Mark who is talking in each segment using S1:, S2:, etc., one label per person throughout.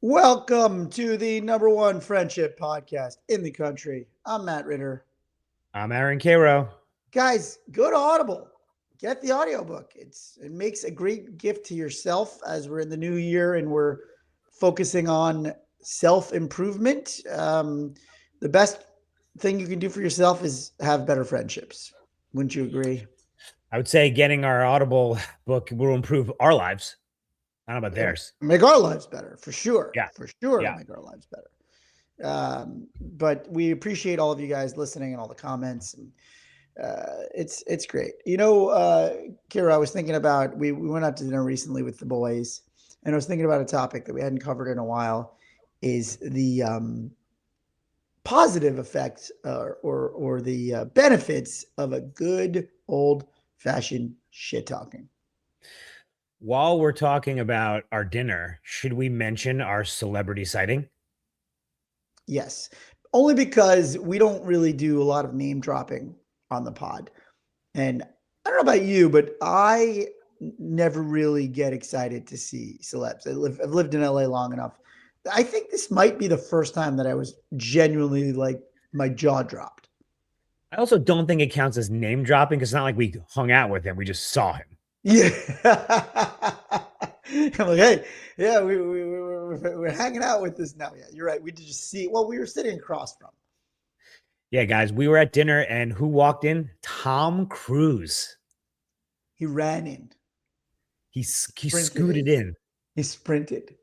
S1: Welcome to the number one friendship podcast in the country. I'm Matt Ritter.
S2: I'm Aaron Karo.
S1: Guys, go to Audible. Get the audiobook. It makes a great gift to yourself as we're in the new year and we're focusing on self-improvement. The best thing you can do for yourself is have better friendships. Wouldn't you agree?
S2: I would say getting our Audible book will improve our lives. I don't know about
S1: It'll
S2: theirs.
S1: make our lives better, for sure.
S2: Yeah.
S1: For sure, it'll
S2: Yeah.
S1: make our lives better. But we appreciate all of you guys listening and all the comments, and it's great. Kira, I was thinking about we went out to dinner recently with the boys, and I was thinking about a topic that we hadn't covered in a while, is the positive effects or the benefits of a good old fashioned shit talking.
S2: While we're talking about our dinner, should we mention our celebrity sighting?
S1: Yes, only because we don't really do a lot of name dropping on the pod. And I don't know about you, but I never really get excited to see celebs. I've lived in LA long enough. I think this might be the first time that I was genuinely like my jaw dropped.
S2: I also don't think it counts as name dropping because it's not like we hung out with him. We just saw him.
S1: Yeah. I'm like, hey, yeah, we're hanging out with this now. Yeah, you're right. We did just see, well, we were sitting across from.
S2: Yeah, guys, we were at dinner and who walked in? Tom Cruise.
S1: He ran in,
S2: He
S1: sprinted
S2: scooted
S1: in,
S2: in.
S1: he sprinted.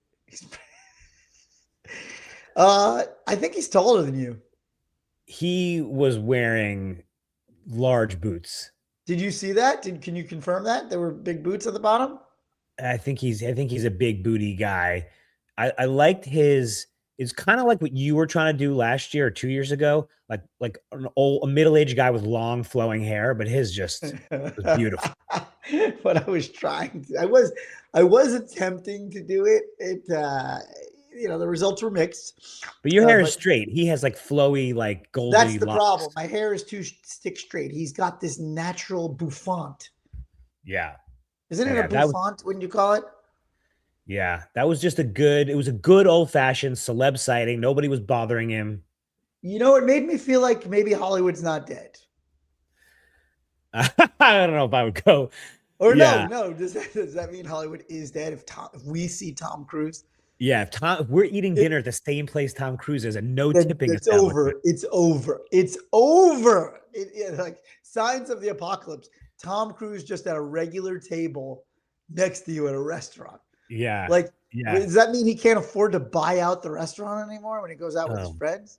S1: I think he's taller than you.
S2: He was wearing large boots.
S1: Did you see that? Can you confirm that there were big boots at the bottom?
S2: I think he's a big booty guy. I liked his. It's kind of like what you were trying to do last year or 2 years ago, like a middle-aged guy with long flowing hair, but his just was beautiful.
S1: What I was trying to, I was attempting to do it. The results were mixed.
S2: But your hair is
S1: But
S2: straight. He has like flowy, like
S1: that's
S2: goldy
S1: the problem.
S2: locks.
S1: My hair is too stick straight. He's got this natural bouffant.
S2: Yeah,
S1: Isn't it a
S2: yeah, that was
S1: bouffant? Wouldn't you call it?
S2: yeah, that was just a good. It was a good old fashioned celeb sighting. Nobody was bothering him.
S1: It made me feel like maybe Hollywood's not dead.
S2: I don't know if I would go.
S1: Or no,
S2: Yeah,
S1: no. Does that mean Hollywood is dead if we see Tom Cruise?
S2: yeah. If we're eating
S1: It,
S2: dinner at the same place Tom Cruise is, a no
S1: then
S2: tipping
S1: it's over.
S2: establishment.
S1: It's over. It's over. Like signs of the apocalypse. Tom Cruise just at a regular table next to you at a restaurant.
S2: Yeah,
S1: Like,
S2: yeah.
S1: does that mean he can't afford to buy out the restaurant anymore when he goes out with his
S2: Oh,
S1: friends?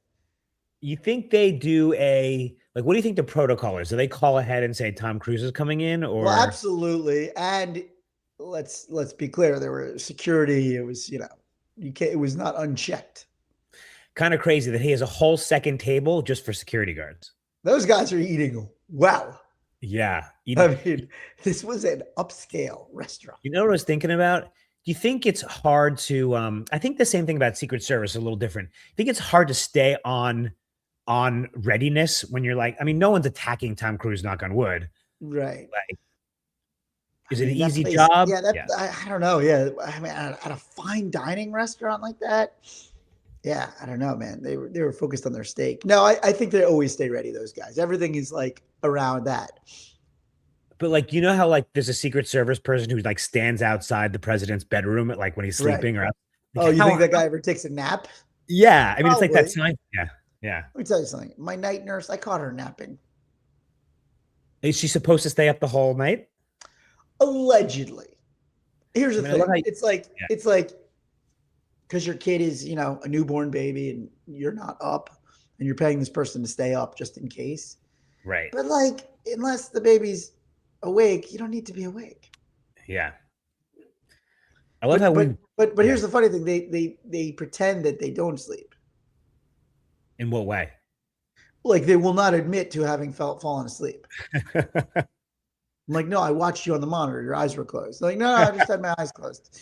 S2: you think they do a like? What do you think the protocol is? Do they call ahead and say Tom Cruise is coming in,
S1: Well,
S2: or
S1: absolutely. And let's be clear. There were security. It was you can't. It was not unchecked.
S2: kind of crazy that he has a whole second table just for security guards?
S1: Those guys are eating well.
S2: Yeah,
S1: I mean, this was an upscale restaurant.
S2: you know what I was thinking about? Do you think it's hard to? I think the same thing about Secret Service, a little different. I think it's hard to stay on readiness when you're like, I mean, no one's attacking Tom Cruise, knock on wood.
S1: Right.
S2: Like,
S1: I
S2: is it an
S1: mean, that
S2: easy
S1: place,
S2: job?
S1: yeah, that
S2: Yeah.
S1: I don't know. Yeah. I mean, at a fine dining restaurant like that, yeah, I don't know, man. They were focused on their steak. No, I think they always stay ready, those guys. Everything is like around that.
S2: But like, you know how like there's a Secret Service person who like stands outside the president's bedroom at like when he's
S1: Right.
S2: sleeping or like
S1: Oh, you think
S2: how
S1: that guy ever takes a nap?
S2: yeah, I mean it's like that
S1: Probably.
S2: sign. Yeah. Yeah.
S1: Let me tell you something. My night nurse, I caught her napping.
S2: Is she supposed to stay up the whole night?
S1: Allegedly. Here's
S2: I
S1: the
S2: mean, I love
S1: thing.
S2: how yeah.
S1: It's like because your kid is, a newborn baby and you're not up and you're paying this person to stay up just in case.
S2: Right.
S1: But like, unless the baby's awake, you don't need to be awake.
S2: Yeah. I love how
S1: But
S2: we
S1: but but but
S2: yeah.
S1: here's the funny thing. They pretend that they don't sleep.
S2: In what way?
S1: Like they will not admit to having fallen asleep. I'm like, no, I watched you on the monitor. Your eyes were closed. They're like, no, I just had my eyes closed.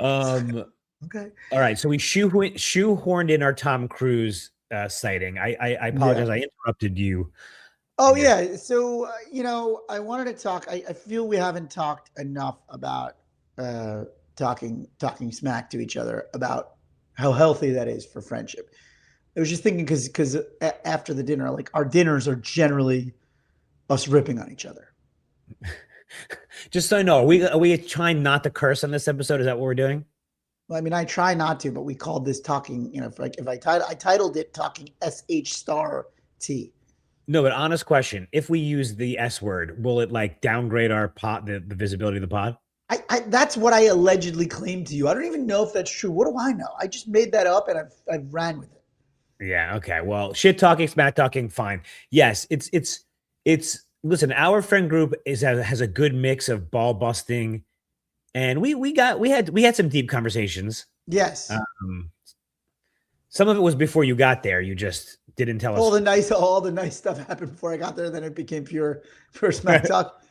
S2: um
S1: Okay.
S2: all right, so we shoehorned in our Tom Cruise sighting. I
S1: Yeah.
S2: apologize. I interrupted you
S1: Oh
S2: in your
S1: yeah. So I wanted to talk. I feel we haven't talked enough about talking smack to each other about how healthy that is for friendship. I was just thinking because after the dinner, like our dinners are generally us ripping on each other.
S2: Just so I know, are we trying not to curse on this episode? Is that what we're doing?
S1: I mean, I try not to, but we called this talking. If I titled it "Talking SH Star T."
S2: No, but honest question. If we use the S word, will it like downgrade our pod, the visibility of the pod?
S1: That's what I allegedly claimed to you. I don't even know if that's true. What do I know? I just made that up and I've ran with it.
S2: Yeah. Okay. Well, shit talking, smack talking, fine. Yes, it's. Listen, our friend group has a good mix of ball busting, and we had some deep conversations.
S1: Yes,
S2: Um, some of it was before you got there. You just didn't tell us.
S1: all the nice stuff happened before I got there. Then it became pure smack talk.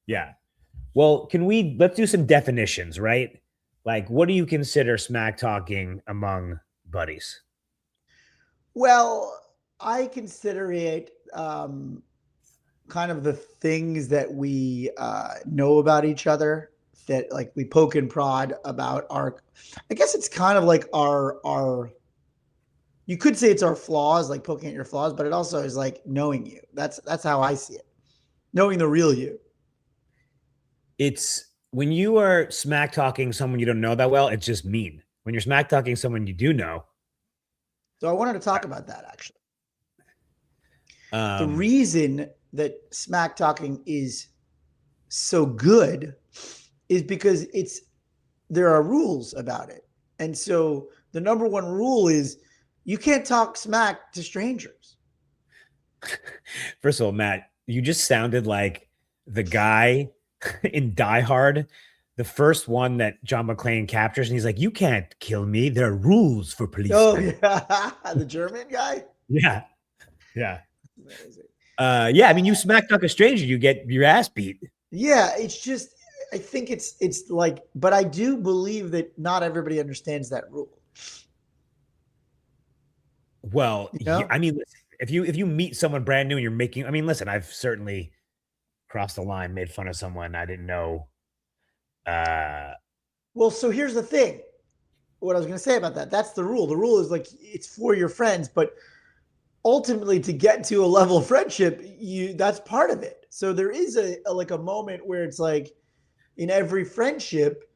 S2: Yeah. Well, let's do some definitions, right? Like, what do you consider smack talking among buddies?
S1: Well, I consider it kind of the things that we know about each other, that like we poke and prod about our. I guess it's kind of like our. You could say it's our flaws, like poking at your flaws, but it also is like knowing you. That's how I see it. Knowing the real you.
S2: It's when you are smack talking someone you don't know that well, it's just mean. When you're smack talking someone you do know,
S1: So I wanted to talk about that actually. The
S2: um,
S1: reason that smack talking is so good is because there are rules about it. And so the number one rule is you can't talk smack to strangers.
S2: first of all, Matt, you just sounded like the guy in Die Hard, the first one that John McClane captures, and he's like, "You can't kill me. There are rules for
S1: Oh
S2: policemen."
S1: yeah, the German guy.
S2: Yeah, yeah,
S1: Amazing.
S2: yeah. I mean, you smack talk a stranger, you get your ass beat.
S1: Yeah, it's just I think it's like, but I do believe that not everybody understands that rule.
S2: Well,
S1: You
S2: yeah,
S1: know?
S2: I mean, listen, if you meet someone brand new and you're making, I mean, listen, I've certainly crossed the line, made fun of someone I didn't know. Uh,
S1: Well, so here's the thing. What I was going to say about that. That's the rule. The rule is like it's for your friends, but ultimately to get to a level of friendship, that's part of it. So there is like a moment where it's like in every friendship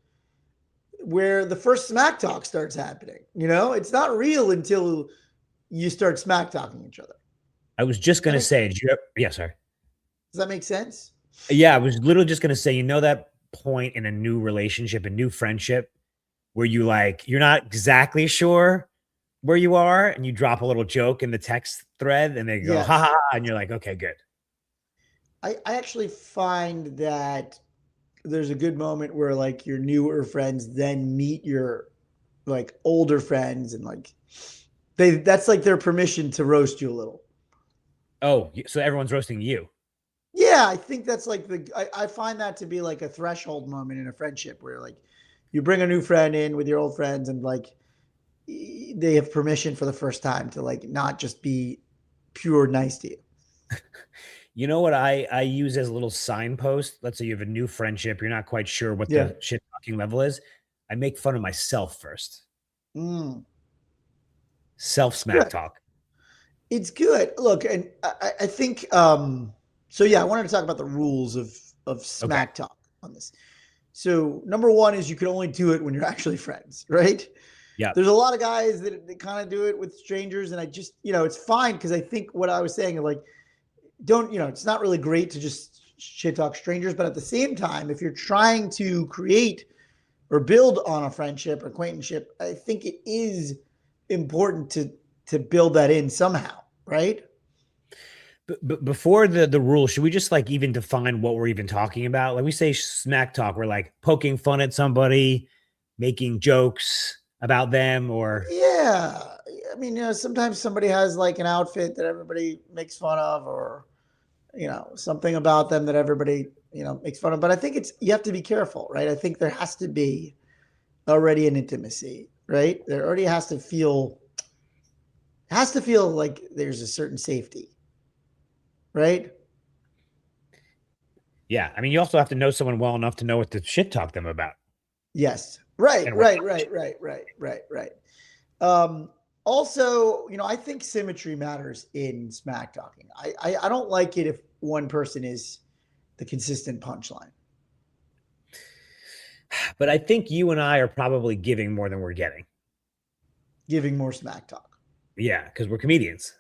S1: where the first smack talk starts happening. It's not real until you start smack talking each other.
S2: I was just
S1: That
S2: gonna
S1: make,
S2: say, yeah, sorry.
S1: does that make sense?
S2: Yeah, I was literally just gonna say, that point in a new relationship, a new friendship, where you're not exactly sure where you are, and you drop a little joke in the text thread, and they go, ha ha,
S1: Yes.
S2: ha," and you're like, okay, good.
S1: I actually find that there's a good moment where like your newer friends then meet your like older friends and like that's like their permission to roast you a little.
S2: Oh, so everyone's roasting you.
S1: Yeah, I think that's like I find that to be like a threshold moment in a friendship where like you bring a new friend in with your old friends and like they have permission for the first time to like not just be pure nice to you.
S2: You know what I use as a little signpost? Let's say you have a new friendship, you're not quite sure what
S1: Yeah.
S2: the shit talking level is. I make fun of myself first.
S1: Mm.
S2: Self
S1: It's
S2: smack
S1: good.
S2: talk.
S1: It's good. Look, and I think so yeah, I wanted to talk about the rules of
S2: Okay.
S1: smack talk on this. So number one is you can only do it when you're actually friends, right?
S2: Yeah.
S1: There's a lot of guys that kind of do it with strangers, and I just, it's fine because I think what I was saying, like, don't, it's not really great to just shit talk strangers, but at the same time, if you're trying to create or build on a friendship or acquaintanceship, I think it is important to build that in somehow, right?
S2: But before the rule, should we just like even define what we're even talking about? Like we say smack talk, we're like poking fun at somebody, making jokes about them, or
S1: Yeah. I mean, sometimes somebody has like an outfit that everybody makes fun of, or something about them that everybody makes fun of. But I think you have to be careful, right? I think there has to be already an intimacy, right? There already has to feel like there's a certain safety, right?
S2: yeah. I mean, you also have to know someone well enough to know what to shit talk them about.
S1: Yes, Right,
S2: and we're
S1: right, right, right, right, right, right. Also, I think symmetry matters in smack talking. I don't like it if one person is the consistent punchline.
S2: but I think you and I are probably giving more than we're getting.
S1: Giving more smack talk.
S2: Yeah, because we're comedians.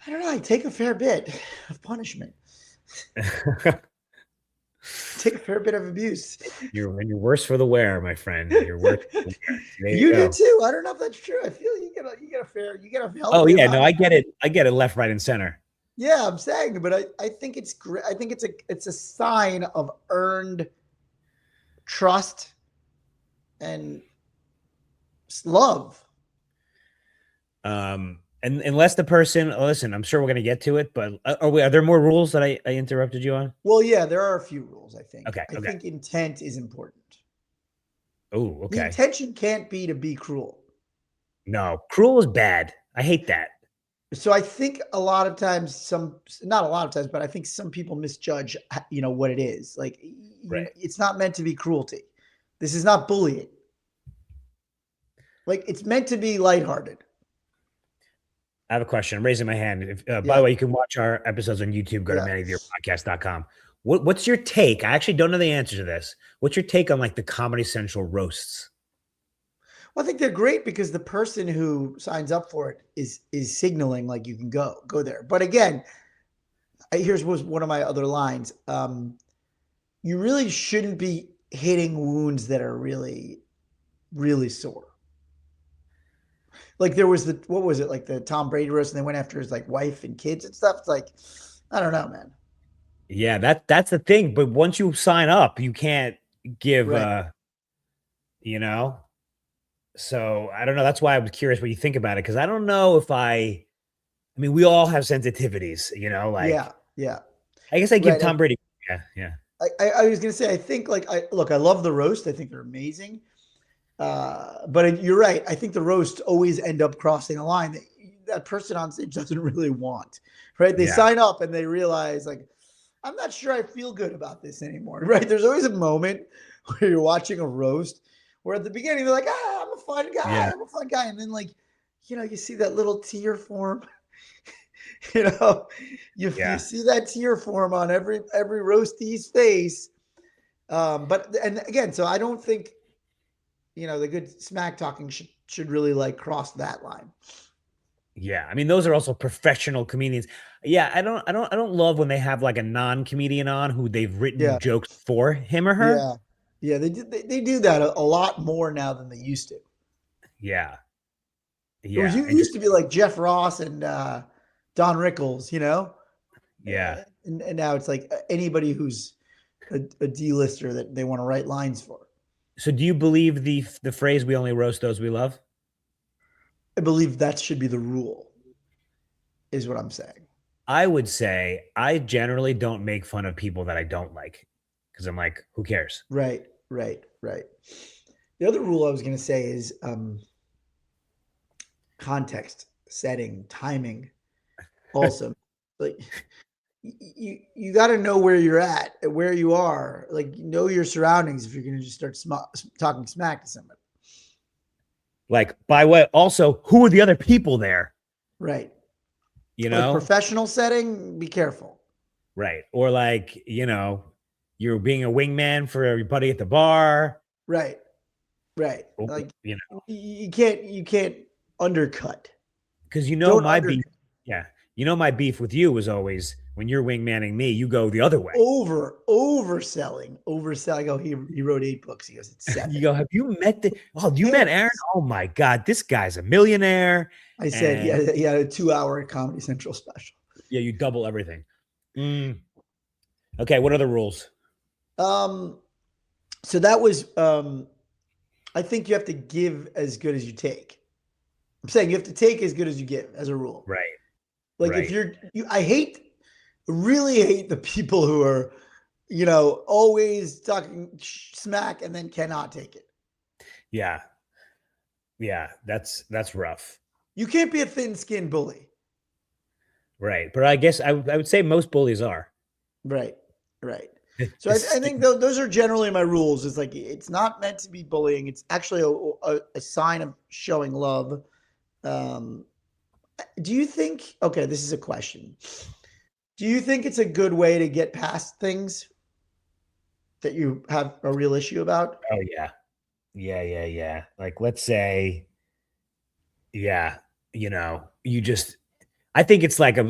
S1: I don't know. I take a fair bit of punishment. Take a fair bit of abuse.
S2: You're worse for the wear, my friend. You're worse for the wear. There you
S1: You do
S2: go.
S1: too. I don't know if that's true. I feel you get a
S2: Oh
S1: healthy
S2: yeah, no,
S1: amount of.
S2: I get it. I get it left, right, and center.
S1: Yeah, I'm saying, but I think it's great. I think it's a sign of earned trust and love.
S2: And unless the person, listen, I'm sure we're gonna get to it, but are there more rules that I interrupted you on?
S1: Well, yeah, there are a few rules. I think.
S2: Okay,
S1: I
S2: okay.
S1: think intent is important.
S2: Oh,
S1: The
S2: okay.
S1: intention can't be to be cruel.
S2: No, cruel is bad. I hate that.
S1: So I think a lot of times, not a lot of times, but I think some people misjudge, what it is. Like,
S2: Right.
S1: it's not meant to be cruelty. This is not bullying. Like, it's meant to be lighthearted.
S2: I have a question. I'm raising my hand. By the
S1: Yeah,
S2: way, you can watch our episodes on YouTube. Go to
S1: yeah.
S2: manyofyourpodcast.com. What's your take? I actually don't know the answer to this. What's your take on like the Comedy Central roasts?
S1: Well, I think they're great because the person who signs up for it is signaling like you can go there. But again, here's was one of my other lines. You really shouldn't be hitting wounds that are really, really sore. Like there was what was it, like the Tom Brady roast, and they went after his like wife and kids and stuff. It's like, I don't know, man.
S2: Yeah, that's the thing. But once you sign up, you can't give
S1: Right.
S2: you know. So I don't know. That's why I was curious what you think about it because I don't know if I mean, we all have sensitivities,
S1: Yeah.
S2: like
S1: Yeah.
S2: I guess I give
S1: Right.
S2: Tom Brady. Yeah, yeah,
S1: I was gonna say I think like I love the roast. I think they're amazing. But you're right. I think the roasts always end up crossing a line that person on stage doesn't really want. Right? They
S2: yeah,
S1: sign up and they realize like I'm not sure I feel good about this anymore. Right? There's always a moment where you're watching a roast where at the beginning they're like, I'm a fun guy,
S2: yeah,
S1: I'm a fun guy, and then like you see that little tear form. you know, you
S2: yeah,
S1: see that tear form on every roastee's face. But and again, so I don't think the good smack talking should really like cross that line.
S2: yeah. I mean, those are also professional comedians. Yeah, I don't love when they have like a non-comedian on who they've written
S1: Yeah,
S2: jokes for him or her.
S1: yeah, yeah. They do that a lot more now than they used to.
S2: Yeah,
S1: It was
S2: yeah,
S1: it
S2: and
S1: used
S2: just
S1: to be like Jeff Ross and Don Rickles,
S2: yeah.
S1: and now it's like anybody who's a D-lister that they want to write lines for.
S2: So, do you believe the phrase "we only roast those we love"?
S1: I believe that should be the rule, is what I'm saying.
S2: I would say I generally don't make fun of people that I don't like because I'm like, who cares?
S1: Right, right, right. The other rule I was going to say is context, setting, timing. Also, like you got to know where you're at, where you are. Like know your surroundings if you're going to just start talking smack to somebody.
S2: Like, by way, also, who are the other people there?
S1: Right.
S2: You
S1: Like
S2: know,
S1: professional setting, be careful.
S2: right? Or like, you're being a wingman for everybody at the bar.
S1: Right. Right.
S2: Or,
S1: Like
S2: you know,
S1: you can't undercut.
S2: because
S1: Don't
S2: my beef,
S1: undercut.
S2: yeah, my beef with you was always when you're wingmanning me, you go the other way.
S1: Overselling. Oh, he wrote 8 books. He goes, it's
S2: You
S1: 7.
S2: go, have you met
S1: Who
S2: you met Aaron?
S1: cares?
S2: Oh my God, this guy's a millionaire.
S1: I said
S2: And
S1: he had a 2-hour Comedy Central special.
S2: yeah, you double everything. Mm. Okay, what are the rules?
S1: Um, so that was I think you have to give as good as you take. I'm saying you have to take as good as you give as a rule.
S2: Right,
S1: Like if
S2: right.
S1: really hate the people who are, always talking smack and then cannot take it.
S2: Yeah, yeah, that's rough.
S1: You can't be a thin-skinned bully.
S2: Right. But I guess I would say most bullies are.
S1: Right. Right. So I think those are generally my rules. It's like it's not meant to be bullying. It's actually a sign of showing love. Um, do you think? Okay, this is a question. Do you think it's a good way to get past things that you have a real issue about?
S2: Oh yeah. Yeah, yeah, yeah. Like let's say, yeah, you just I think it's like a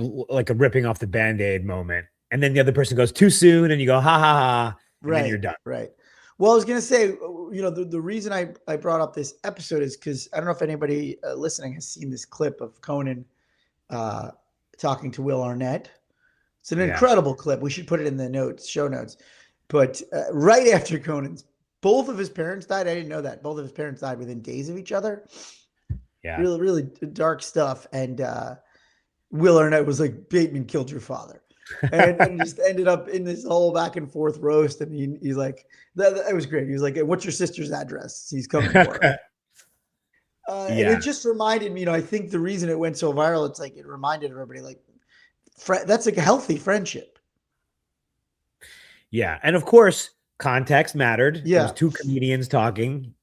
S2: ripping off the Band-Aid moment. And then the other person goes too soon and you go, ha ha ha, and then you're
S1: Right,
S2: done.
S1: right. Well, I was gonna say, the reason I brought up this episode is because I don't know if anybody listening has seen this clip of Conan uh, talking to Will Arnett. It's an
S2: Yeah.
S1: incredible clip. We should put it in the show notes. But right after Conan's, both of his parents died. I didn't know that. Both of his parents died within days of each other.
S2: Yeah.
S1: Really, really dark stuff. And Will Arnett was like, Bateman killed your father. And just ended up in this whole back and forth roast. And he's like, that was great. He was like, hey, what's your sister's address? He's coming for her. And
S2: Yeah.
S1: it just reminded me, I think the reason it went so viral, it's like it reminded everybody, like, that's like a healthy friendship.
S2: Yeah. And of course, context mattered. It was
S1: Yeah.
S2: two comedians talking.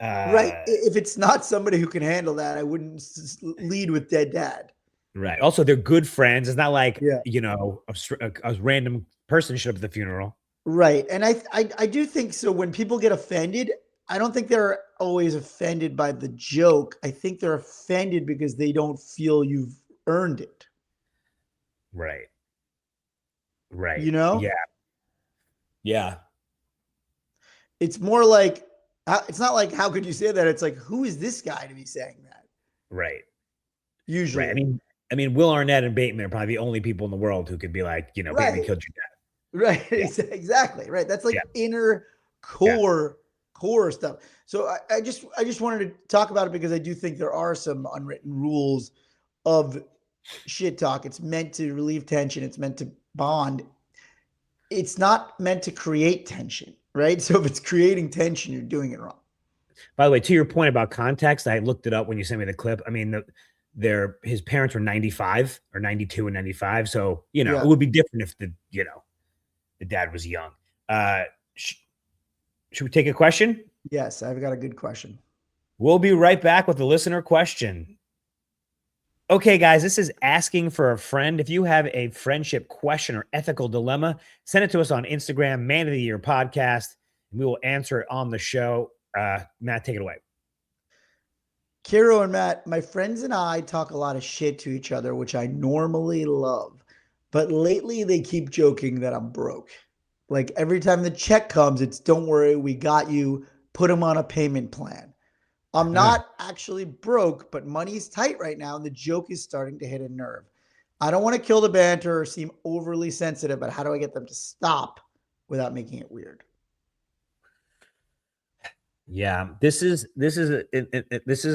S1: Right.
S2: Uh,
S1: If it's not somebody who can handle that, I wouldn't lead with dead dad.
S2: right. Also, they're good friends. It's not like,
S1: Yeah.
S2: a random person showed up at the funeral.
S1: Right. And I do think so. When people get offended, I don't think they're always offended by the joke. I think they're offended because they don't feel you've earned it.
S2: Right. Right.
S1: You know,
S2: Yeah. Yeah.
S1: it's more like, it's not like, how could you say that? It's like, who is this guy to be saying that?
S2: Right. Right.
S1: Usually.
S2: I mean, Will Arnett and Bateman are probably the only people in the world who could be like, Bateman
S1: Right.
S2: killed your dad.
S1: Right.
S2: Yeah.
S1: Exactly. Right. That's
S2: Yeah.
S1: like inner
S2: Yeah.
S1: core stuff. So I just wanted to talk about it because I do think there are some unwritten rules of shit talk. It's meant to relieve tension. It's meant to bond. It's not meant to create tension, right? So if it's creating tension, you're doing it wrong.
S2: By the way, to your point about context, I looked it up when you sent me the clip. I mean, his parents were 95 or 92 and 95. So, it
S1: Yeah.
S2: would be different if the dad was young. Uh, sh- should we take a question?
S1: Yes, I've got a good question.
S2: We'll be right back with the listener question. Okay, guys, this is asking for a friend. If you have a friendship question or ethical dilemma, send it to us on Instagram, Man of the Year Podcast, and we will answer it on the show. Matt, take it away.
S1: Karo and Matt, my friends and I talk a lot of shit to each other, which I normally love. But lately they keep joking that I'm broke. Like every time the check comes, it's don't worry, we got you. Put them on a payment plan. I'm not actually broke, but money's tight right now, and the joke is starting to hit a nerve. I don't want to kill the banter or seem overly sensitive, but how do I get them to stop without making it weird?
S2: Yeah, this is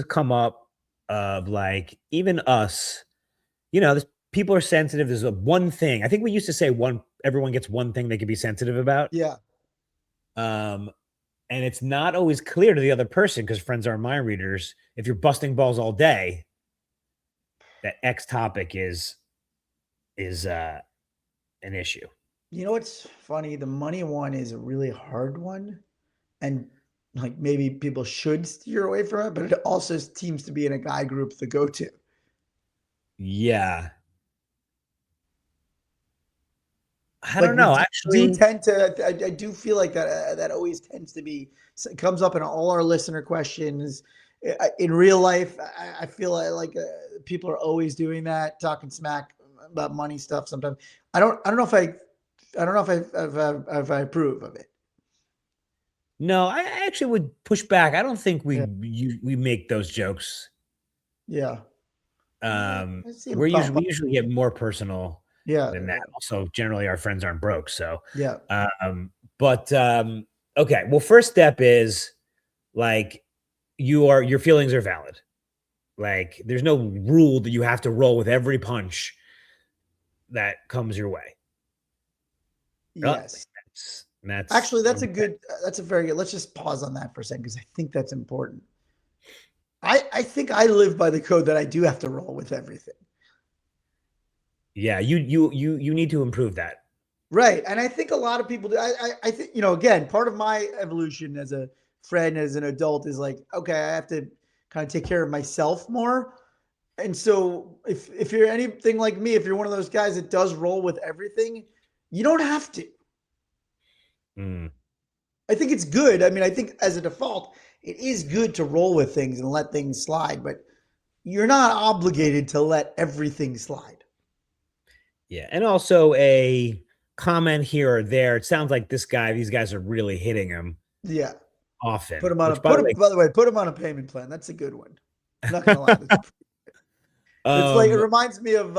S2: come up of like even us, this people are sensitive. There's a one thing. I think we used to say everyone gets one thing they can be sensitive about.
S1: Yeah.
S2: Um, and it's not always clear to the other person because friends are mind readers. If you're busting balls all day, that X topic is an issue.
S1: You know what's funny? The money one is a really hard one. And like maybe people should steer away from it, but it also seems to be in a guy group the go to.
S2: Yeah. I
S1: Like
S2: don't
S1: we
S2: know.
S1: do
S2: Actually,
S1: tend to, I do feel like that always tends to be, it comes up in all our listener questions. In real life, I feel like people are always doing that, talking smack about money stuff sometimes. I don't know if I don't know if I approve of it.
S2: no, I actually would push back. I don't think
S1: Yeah.
S2: we make those jokes.
S1: Yeah. I see him pop
S2: We
S1: up.
S2: usually get more personal
S1: Yeah.
S2: than that. Also, generally our friends aren't broke. So,
S1: Yeah.
S2: but okay. Well, first step is like your feelings are valid. Like there's no rule that you have to roll with every punch that comes your way.
S1: Yes.
S2: That's
S1: Actually, that's a very good, let's just pause on that for a second because I think that's important. I think I live by the code that I do have to roll with everything.
S2: yeah. You need to improve that.
S1: Right. And I think a lot of people do. I think, again, part of my evolution as a friend, as an adult, is like, okay, I have to kind of take care of myself more. And so if you're anything like me, if you're one of those guys that does roll with everything, you don't have to.
S2: Mm.
S1: I think it's good. I mean, I think as a default, it is good to roll with things and let things slide, but you're not obligated to let everything slide.
S2: Yeah. And also a comment here or there. It sounds like these guys are really hitting him
S1: Yeah.
S2: often, which
S1: By the way, put him on a payment plan. That's a good one. I'm not gonna lie. It's like, it
S2: um,
S1: reminds me of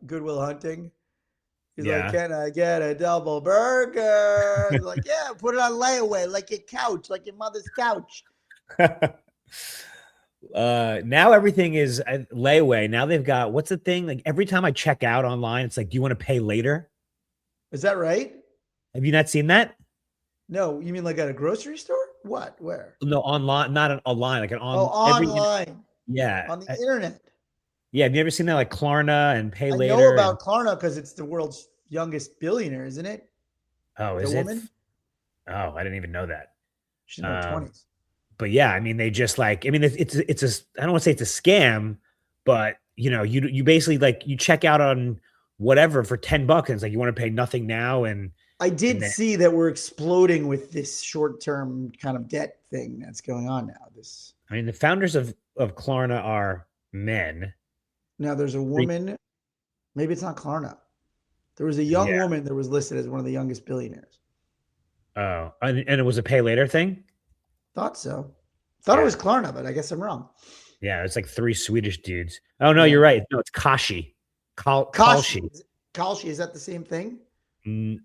S1: Goodwill Hunting. He's like,
S2: yeah.
S1: "Can I get a double burger?" They're like, "Yeah, put it on layaway, like your couch, like your mother's couch."
S2: Now everything is layaway. Now they've got what's the thing? Like every time I check out online, it's like, do you want to pay later?
S1: Is that right?
S2: Have you not seen that?
S1: No, you mean like at a grocery store? What? Where?
S2: No, online, not an online, like an
S1: Oh,
S2: on every
S1: online
S2: yeah.
S1: on the internet.
S2: Yeah. Have you ever seen that like Klarna and pay
S1: I know
S2: later? And
S1: about Klarna because it's the world's youngest billionaire, isn't it?
S2: oh,
S1: The
S2: is it?
S1: woman?
S2: Oh, I didn't even know that.
S1: She's in her
S2: Um,
S1: 20s.
S2: but yeah, I mean, they just like, I mean, it's a, I don't want to say it's a scam, but you basically like you check out on whatever for $10 and it's like you want to pay nothing now
S1: I
S2: and
S1: did
S2: then
S1: see that we're exploding with this short-term kind of debt thing that's going on now. This
S2: I mean the founders of Klarna are men.
S1: Now there's a
S2: They-
S1: woman, maybe it's not Klarna. There was a young
S2: Yeah.
S1: woman that was listed as one of the youngest billionaires.
S2: Oh, and it was a pay later thing.
S1: Thought so. Thought it
S2: Yeah,
S1: was Klarna, but I guess I'm wrong.
S2: yeah. It's like three Swedish dudes. Oh no,
S1: Yeah.
S2: you're right. No, it's Kashi.
S1: Kashi.
S2: Kalshi.
S1: Kalshi, is that the same thing?
S2: Mm,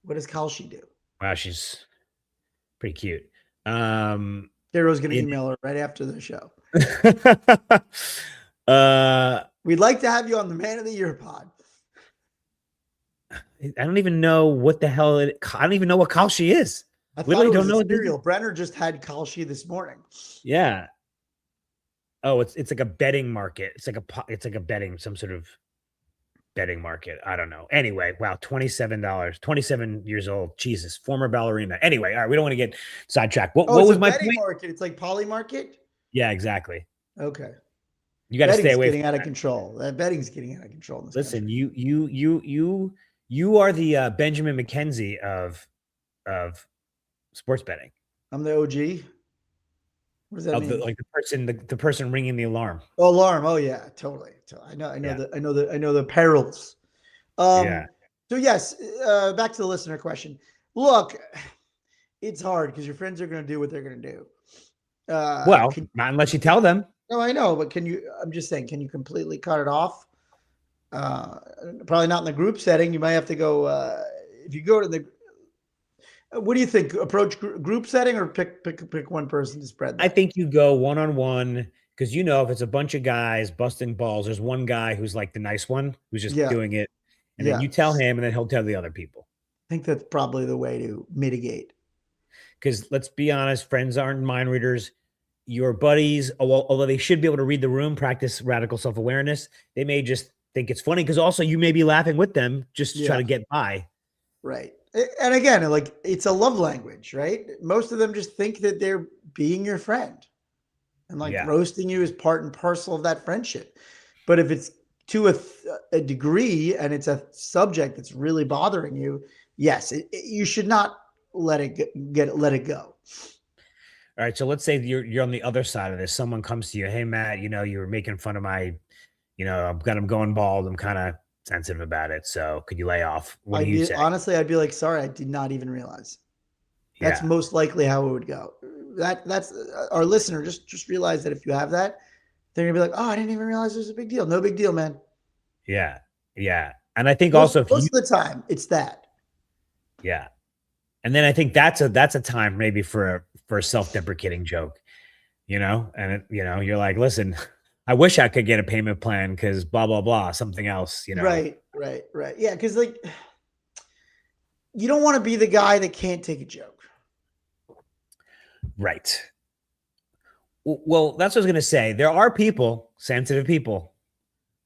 S1: What does Kalshi do?
S2: wow, she's pretty cute. Um,
S1: Karo's going to
S2: it,
S1: email her right after the show.
S2: uh,
S1: We'd like to have you on the Man of the Year pod.
S2: I don't even know what the hell I don't even know what Kalshi is.
S1: I thought
S2: Literally
S1: it was
S2: don't
S1: a
S2: know what this is.
S1: cereal. Brenner just had Kalshi this morning.
S2: Yeah. Oh, it's like a betting market. It's like a betting some sort of betting market. I don't know. Anyway, wow, $27, 27 years old. Jesus, former ballerina. Anyway, all right, we don't want to get sidetracked.
S1: Oh,
S2: What
S1: it's a
S2: was my
S1: betting
S2: point?
S1: market. It's like Poly Market.
S2: Yeah, exactly.
S1: Okay.
S2: You got to stay
S1: Betting's
S2: away from
S1: getting out of
S2: that.
S1: control. That betting's getting out of control in this
S2: Listen,
S1: country.
S2: you are the Benjamin McKenzie of sports betting.
S1: I'm the OG. What does that
S2: Of the
S1: mean?
S2: like the person ringing the alarm.
S1: Oh, alarm. Oh yeah, totally.
S2: Yeah.
S1: I know the perils.
S2: Yeah.
S1: Um, so yes, back to the listener question. Look, it's hard because your friends are going to do what they're going to do.
S2: Well,
S1: Can
S2: not unless you tell them.
S1: No, I know, but can you? I'm just saying, can you completely cut it off? Uh, Probably not in the group setting. You might have to go. If you go to the, what do you think? Approach group setting or pick one person to spread
S2: I
S1: that?
S2: think you go one on one because if it's a bunch of guys busting balls, there's one guy who's like the nice one who's just
S1: Yeah,
S2: doing it, and then
S1: yeah.
S2: you tell him, and then he'll tell the other people.
S1: I think that's probably the way to mitigate.
S2: Because let's be honest, friends aren't mind readers. Your buddies, although they should be able to read the room, practice radical self awareness, they may just think it's funny because also you may be laughing with them just to try
S1: Yeah,
S2: to get by.
S1: right. And again, like, it's a love language, right? Most of them just think that they're being your friend, and like
S2: Yeah.
S1: roasting you is part and parcel of that friendship. But if it's to a degree and it's a subject that's really bothering you, yes, you should not let it go.
S2: All right. So let's say you're on the other side of this. Someone comes to you, hey Matt, you were making fun of my, I've got him going bald. I'm kind of sensitive about it. So could you lay off? What do you say?
S1: I'd be like, sorry, I did not even realize. That's
S2: Yeah.
S1: most likely how it would go. That's our listener. Just realize that if you have that, they're gonna be like, oh, I didn't even realize there's a big deal. No big deal, man.
S2: Yeah. Yeah. And I think also if you,
S1: Most of the time, it's that.
S2: yeah. And then I think that's a time maybe for a self-deprecating joke, and you're like, listen, I wish I could get a payment plan because blah, blah, blah, something else.
S1: Right, right, right. Yeah, because like you don't want to be the guy that can't take a joke.
S2: Right. Well, that's what I was going to say. There are people, sensitive people,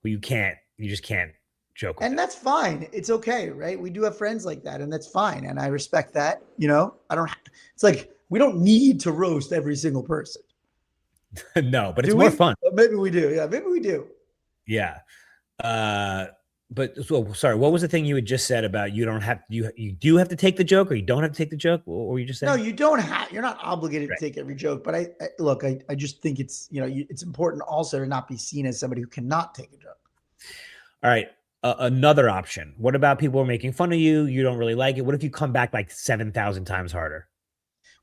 S2: who you can't You just can't joke with
S1: And
S2: it.
S1: that's fine. It's okay, right? We do have friends like that, and that's fine. And I respect that. You know, I don't, it's like we don't need to roast every single person.
S2: No, but it's
S1: Do
S2: more
S1: we?
S2: fun.
S1: Maybe we do. Yeah, maybe we do.
S2: Yeah. Uh, but so sorry, what was the thing you had just said about you don't have you do have to take the joke or you don't have to take the joke? What were you just
S1: No,
S2: saying?
S1: you don't have. You're not obligated to
S2: Right.
S1: take every joke. But I look. I just think it's it's important also to not be seen as somebody who cannot take a joke.
S2: All right. Another option. What about people are making fun of you? You don't really like it. What if you come back like 7,000 times harder?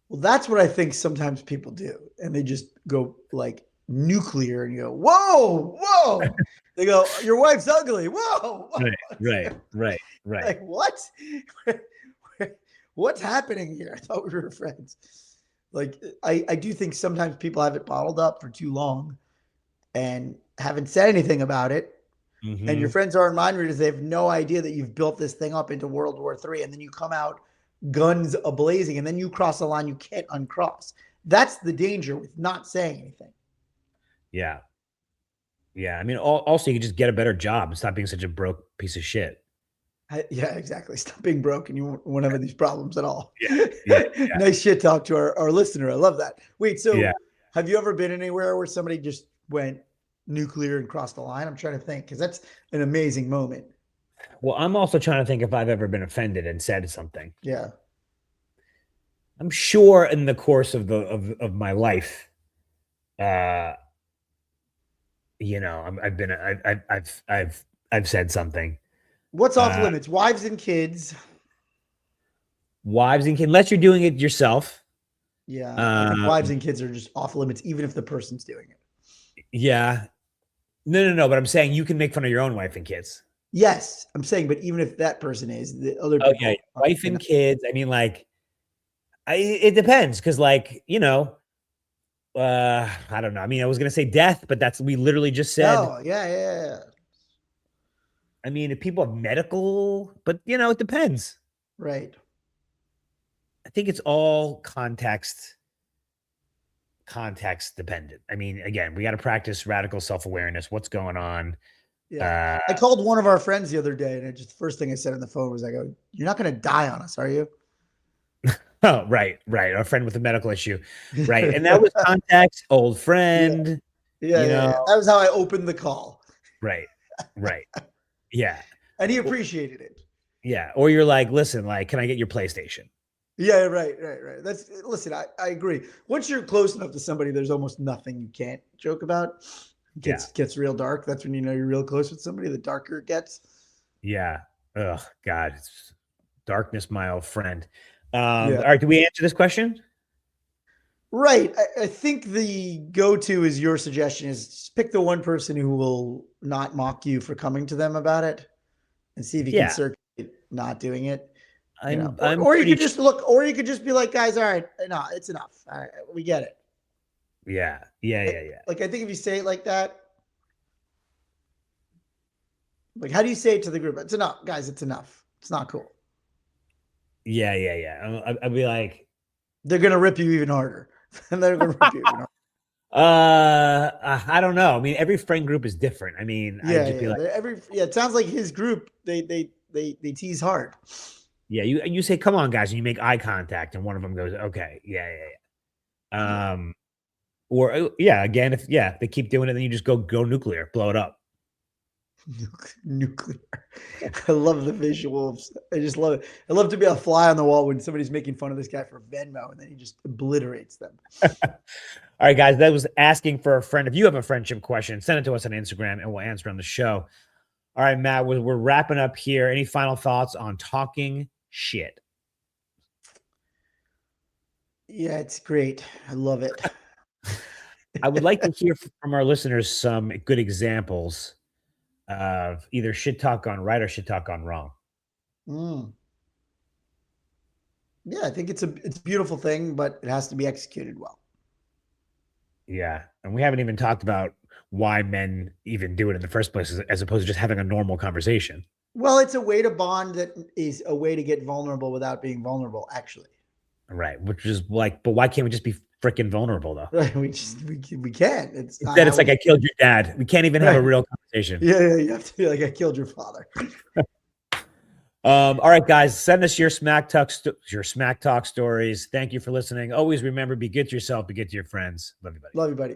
S1: Well, that's what I think sometimes people do, and they just go like nuclear, and you go, "Whoa, whoa!" They go, "Your wife's ugly." Whoa,
S2: Right, right,
S1: whoa.
S2: right, right.
S1: Like what? What's happening here? I thought we were friends. Like I do think sometimes people have it bottled up for too long and haven't said anything about it. And your
S2: Hmm.
S1: friends are mind readers. They have no idea that you've built this thing up into World War III, and then you come out guns a blazing, and then you cross a line you can't uncross. That's the danger with not saying anything.
S2: Yeah. Yeah. I mean, also, you could just get a better job and stop being such a broke piece of shit.
S1: Yeah, exactly. Stop being broke, and you won't have these problems at all.
S2: Yeah. Yeah.
S1: Nice shit talk to our listener. I love that. Wait,
S2: Yeah.
S1: so have you ever been anywhere where somebody just went nuclear and crossed the line? I'm trying to think because that's an amazing moment.
S2: Well, I'm also trying to think if I've ever been offended and said something.
S1: Yeah.
S2: I'm sure in the course of of my life, uh, I've been, I've said something.
S1: What's off
S2: Uh,
S1: limits? Wives and kids.
S2: Wives and kids, unless you're doing it yourself.
S1: Yeah, I think
S2: Um,
S1: wives and kids are just off limits, even if the person's doing it.
S2: yeah. No, no, no. But I'm saying you can make fun of your own wife and kids.
S1: Yes, I'm saying, but even if that person is, the other
S2: Oh yeah,
S1: people are,
S2: wife and kids. I mean, like, it depends because, like, I don't know. I mean, I was gonna say death, but that's we literally just said.
S1: no, yeah, yeah, yeah,
S2: I mean, if people have medical, but it depends.
S1: right.
S2: I think it's all context dependent. I mean, again, we got to practice radical self awareness. What's going on?
S1: Yeah.
S2: Uh,
S1: I called one of our friends the other day, and the first thing I said on the phone was, I go, "You're not going to die on us, are you?"
S2: oh, right, right. Our friend with a medical issue, right? And that
S1: Yeah,
S2: was context. Old
S1: yeah,
S2: friend,
S1: yeah,
S2: you
S1: yeah,
S2: know.
S1: yeah. That was how I opened the call,
S2: Right, right. Yeah,
S1: and he appreciated it.
S2: yeah. Or you're like, listen, like, can I get your PlayStation?
S1: Yeah, right, right, right. That's listen. I agree. Once you're close enough to somebody, there's almost nothing you can't joke about.
S2: Yeah,
S1: Gets real dark. That's when you know you're real close with somebody. The darker it gets.
S2: yeah. Oh God, it's darkness, my old friend.
S1: Yeah.
S2: All right, do we answer this question?
S1: Right. I think the go-to is your suggestion is just pick the one person who will not mock you for coming to them about it and see if you can
S2: Yeah,
S1: circulate not doing it.
S2: I'm
S1: Or you
S2: pretty
S1: could
S2: sure.
S1: just look, or you could just be like, guys, all right, no, it's enough. All right, we get it.
S2: Yeah, yeah,
S1: Like,
S2: yeah, yeah,
S1: like I think if you say it like that, like how do you say it to the group? It's enough, guys. It's enough. It's not cool.
S2: yeah, yeah, yeah. I'd be like,
S1: They're gonna rip you even harder, and they're gonna rip you even harder.
S2: I don't know. I mean, every friend group is different. I mean, I'd
S1: Yeah,
S2: just be
S1: yeah.
S2: like,
S1: It sounds like his group. They tease hard.
S2: yeah, you say, come on, guys, and you make eye contact, and one of them goes, okay, yeah, yeah,
S1: Yeah.
S2: yeah. Or yeah, again, if they keep doing it, then you just go nuclear, blow it up.
S1: Nuclear. I love the visuals. I just love it. I love to be a fly on the wall when somebody's making fun of this guy for Venmo and then he just obliterates them.
S2: All right, guys, that was asking for a friend. If you have a friendship question, send it to us on Instagram, and we'll answer on the show. All right, Matt, we're wrapping up here. Any final thoughts on talking shit?
S1: Yeah, it's great. I love it.
S2: I would like to hear from our listeners some good examples of either shit talk gone right or shit talk gone wrong.
S1: Mm. Yeah, I think it's a beautiful thing, but it has to be executed well.
S2: Yeah. And we haven't even talked about why men even do it in the first place as opposed to just having a normal conversation.
S1: Well, it's a way to bond that is a way to get vulnerable without being vulnerable, actually.
S2: Right. Which is like, but why can't we just be freaking vulnerable though?
S1: Right? We can't. It's not
S2: Instead,
S1: how
S2: it's like
S1: we
S2: I killed your dad. We can't even have a
S1: right.
S2: real conversation.
S1: Yeah, you have to be like, I killed your father.
S2: All right, guys, send us your smack talk stories. Thank you for listening. Always remember, be good to yourself, be good to your friends. Love you, buddy.
S1: Love you, buddy.